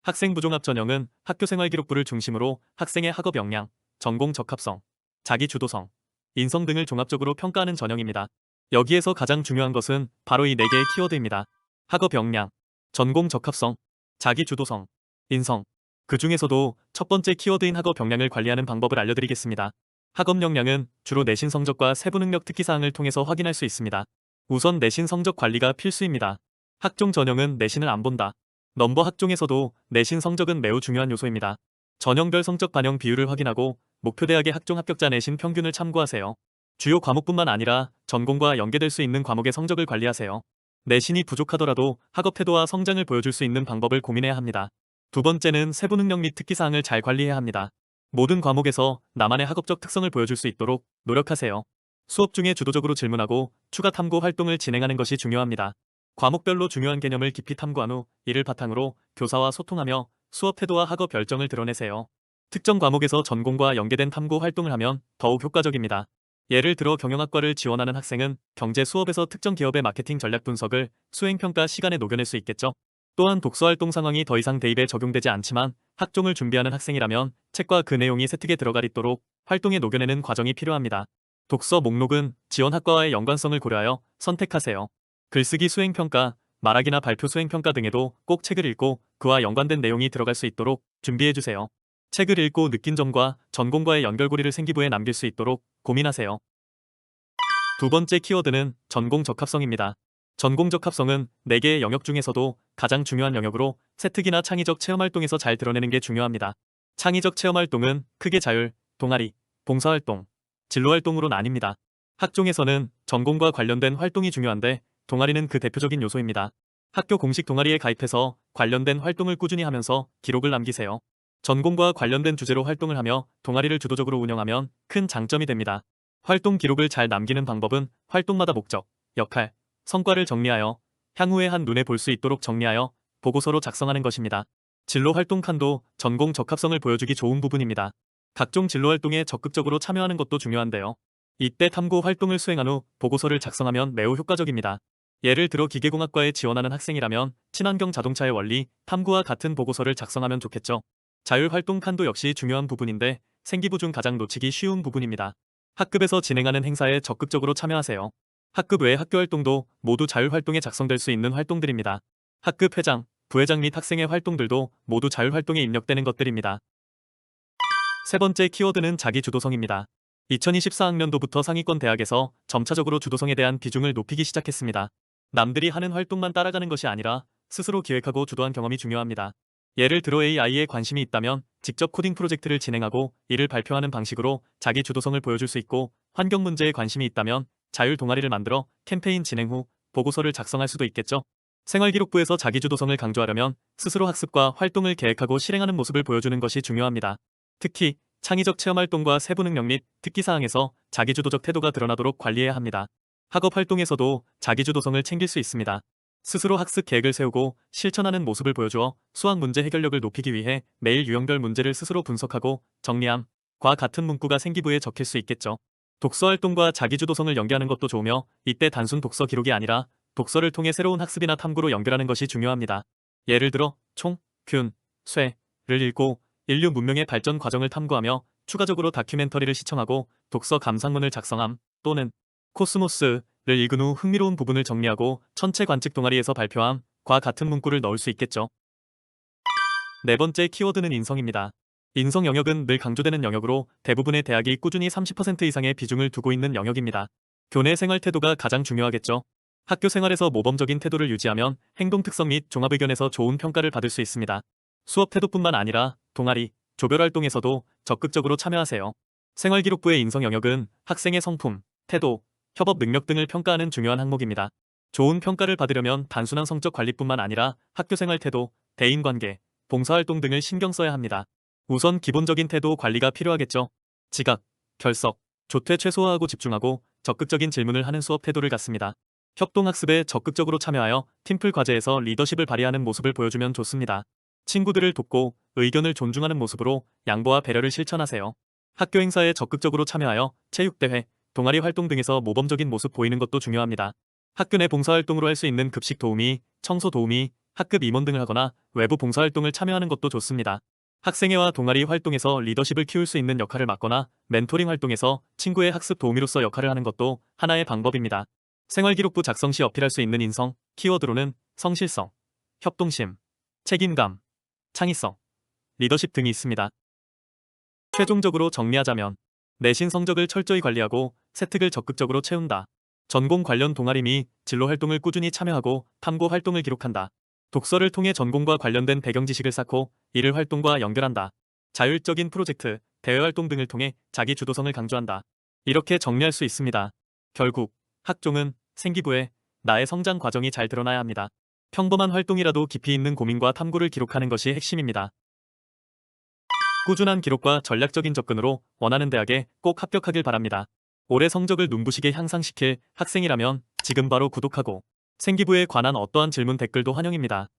학생부종합 전형은 학교생활기록부를 중심으로 학생의 학업 역량, 전공 적합성, 자기주도성, 인성 등을 종합적으로 평가하는 전형입니다. 여기에서 가장 중요한 것은 바로 이 4개의 키워드입니다. 학업 역량, 전공 적합성, 자기주도성, 인성. 그 중에서도 첫 번째 키워드인 학업 역량을 관리하는 방법을 알려드리겠습니다. 학업 역량은 주로 내신 성적과 세부 능력 특기사항을 통해서 확인할 수 있습니다. 우선 내신 성적 관리가 필수입니다. 학종 전형은 내신을 안 본다. 넘버 학종에서도 내신 성적은 매우 중요한 요소입니다. 전형별 성적 반영 비율을 확인하고 목표 대학의 학종 합격자 내신 평균을 참고하세요. 주요 과목뿐만 아니라 전공과 연계될 수 있는 과목의 성적을 관리하세요. 내신이 부족하더라도 학업 태도와 성장을 보여줄 수 있는 방법을 고민해야 합니다. 두 번째는 세부 능력 및 특기사항을 잘 관리해야 합니다. 모든 과목에서 나만의 학업적 특성을 보여줄 수 있도록 노력하세요. 수업 중에 주도적으로 질문하고 추가 탐구 활동을 진행하는 것이 중요합니다. 과목별로 중요한 개념을 깊이 탐구한 후 이를 바탕으로 교사와 소통하며 수업 태도와 학업 열정을 드러내세요. 특정 과목에서 전공과 연계된 탐구 활동을 하면 더욱 효과적입니다. 예를 들어 경영학과를 지원하는 학생은 경제 수업에서 특정 기업의 마케팅 전략 분석을 수행평가 시간에 녹여낼 수 있겠죠. 또한 독서활동 상황이 더 이상 대입에 적용되지 않지만 학종을 준비하는 학생이라면 책과 그 내용이 세특에 들어갈 있도록 활동에 녹여내는 과정이 필요합니다. 독서 목록은 지원 학과와의 연관성을 고려하여 선택하세요. 글쓰기 수행평가, 말하기나 발표 수행평가 등에도 꼭 책을 읽고 그와 연관된 내용이 들어갈 수 있도록 준비해주세요. 책을 읽고 느낀 점과 전공과의 연결고리를 생기부에 남길 수 있도록 고민하세요. 두 번째 키워드는 전공 적합성입니다. 전공 적합성은 4개의 영역 중에서도 가장 중요한 영역으로 세특이나 창의적 체험활동에서 잘 드러내는 게 중요합니다. 창의적 체험활동은 크게 자율, 동아리, 봉사활동, 진로활동으로 나뉩니다. 학종에서는 전공과 관련된 활동이 중요한데 동아리는 그 대표적인 요소입니다. 학교 공식 동아리에 가입해서 관련된 활동을 꾸준히 하면서 기록을 남기세요. 전공과 관련된 주제로 활동을 하며 동아리를 주도적으로 운영하면 큰 장점이 됩니다. 활동 기록을 잘 남기는 방법은 활동마다 목적, 역할, 성과를 정리하여 향후에 한눈에 볼 수 있도록 정리하여 보고서로 작성하는 것입니다. 진로 활동 칸도 전공 적합성을 보여주기 좋은 부분입니다. 각종 진로 활동에 적극적으로 참여하는 것도 중요한데요. 이때 탐구 활동을 수행한 후 보고서를 작성하면 매우 효과적입니다. 예를 들어 기계공학과에 지원하는 학생이라면 친환경 자동차의 원리, 탐구와 같은 보고서를 작성하면 좋겠죠. 자율활동 칸도 역시 중요한 부분인데 생기부 중 가장 놓치기 쉬운 부분입니다. 학급에서 진행하는 행사에 적극적으로 참여하세요. 학급 외의 학교활동도 모두 자율활동에 작성될 수 있는 활동들입니다. 학급 회장, 부회장 및 학생의 활동들도 모두 자율활동에 입력되는 것들입니다. 세 번째 키워드는 자기주도성입니다. 2024학년도부터 상위권 대학에서 점차적으로 주도성에 대한 비중을 높이기 시작했습니다. 남들이 하는 활동만 따라가는 것이 아니라 스스로 기획하고 주도한 경험이 중요합니다. 예를 들어 AI에 관심이 있다면 직접 코딩 프로젝트를 진행하고 이를 발표하는 방식으로 자기 주도성을 보여줄 수 있고 환경 문제에 관심이 있다면 자율 동아리를 만들어 캠페인 진행 후 보고서를 작성할 수도 있겠죠. 생활기록부에서 자기 주도성을 강조하려면 스스로 학습과 활동을 계획하고 실행하는 모습을 보여주는 것이 중요합니다. 특히 창의적 체험활동과 세부 능력 및 특기사항에서 자기주도적 태도가 드러나도록 관리해야 합니다. 학업 활동에서도 자기주도성을 챙길 수 있습니다. 스스로 학습 계획을 세우고 실천하는 모습을 보여주어 수학 문제 해결력을 높이기 위해 매일 유형별 문제를 스스로 분석하고 정리함과 같은 문구가 생기부에 적힐 수 있겠죠. 독서 활동과 자기주도성을 연계하는 것도 좋으며 이때 단순 독서 기록이 아니라 독서를 통해 새로운 학습이나 탐구로 연결하는 것이 중요합니다. 예를 들어 총, 균, 쇠를 읽고 인류 문명의 발전 과정을 탐구하며 추가적으로 다큐멘터리를 시청하고 독서 감상문을 작성함 또는 코스모스를 읽은 후 흥미로운 부분을 정리하고 천체 관측 동아리에서 발표함과 같은 문구를 넣을 수 있겠죠. 네 번째 키워드는 인성입니다. 인성 영역은 늘 강조되는 영역으로 대부분의 대학이 꾸준히 30% 이상의 비중을 두고 있는 영역입니다. 교내 생활 태도가 가장 중요하겠죠. 학교 생활에서 모범적인 태도를 유지하면 행동 특성 및 종합 의견에서 좋은 평가를 받을 수 있습니다. 수업 태도뿐만 아니라 동아리, 조별 활동에서도 적극적으로 참여하세요. 생활기록부의 인성 영역은 학생의 성품, 태도, 협업 능력 등을 평가하는 중요한 항목입니다. 좋은 평가를 받으려면 단순한 성적 관리뿐만 아니라 학교생활 태도, 대인관계, 봉사활동 등을 신경 써야 합니다. 우선 기본적인 태도 관리가 필요하겠죠. 지각, 결석, 조퇴 최소화하고 집중하고 적극적인 질문을 하는 수업 태도를 갖습니다. 협동학습에 적극적으로 참여하여 팀플 과제에서 리더십을 발휘하는 모습을 보여주면 좋습니다. 친구들을 돕고 의견을 존중하는 모습으로 양보와 배려를 실천하세요. 학교 행사에 적극적으로 참여하여 체육대회, 동아리 활동 등에서 모범적인 모습 보이는 것도 중요합니다. 학교 내 봉사활동으로 할 수 있는 급식 도우미, 청소 도우미, 학급 임원 등을 하거나 외부 봉사활동을 참여하는 것도 좋습니다. 학생회와 동아리 활동에서 리더십을 키울 수 있는 역할을 맡거나 멘토링 활동에서 친구의 학습 도우미로서 역할을 하는 것도 하나의 방법입니다. 생활기록부 작성 시 어필할 수 있는 인성, 키워드로는 성실성, 협동심, 책임감, 창의성, 리더십 등이 있습니다. 최종적으로 정리하자면 내신 성적을 철저히 관리하고 세특을 적극적으로 채운다. 전공 관련 동아리 및 진로 활동을 꾸준히 참여하고 탐구 활동을 기록한다. 독서를 통해 전공과 관련된 배경 지식을 쌓고 이를 활동과 연결한다. 자율적인 프로젝트, 대외 활동 등을 통해 자기 주도성을 강조한다. 이렇게 정리할 수 있습니다. 결국 학종은 생기부에 나의 성장 과정이 잘 드러나야 합니다. 평범한 활동이라도 깊이 있는 고민과 탐구를 기록하는 것이 핵심입니다. 꾸준한 기록과 전략적인 접근으로 원하는 대학에 꼭 합격하길 바랍니다. 올해 성적을 눈부시게 향상시킬 학생이라면 지금 바로 구독하고 생기부에 관한 어떠한 질문 댓글도 환영입니다.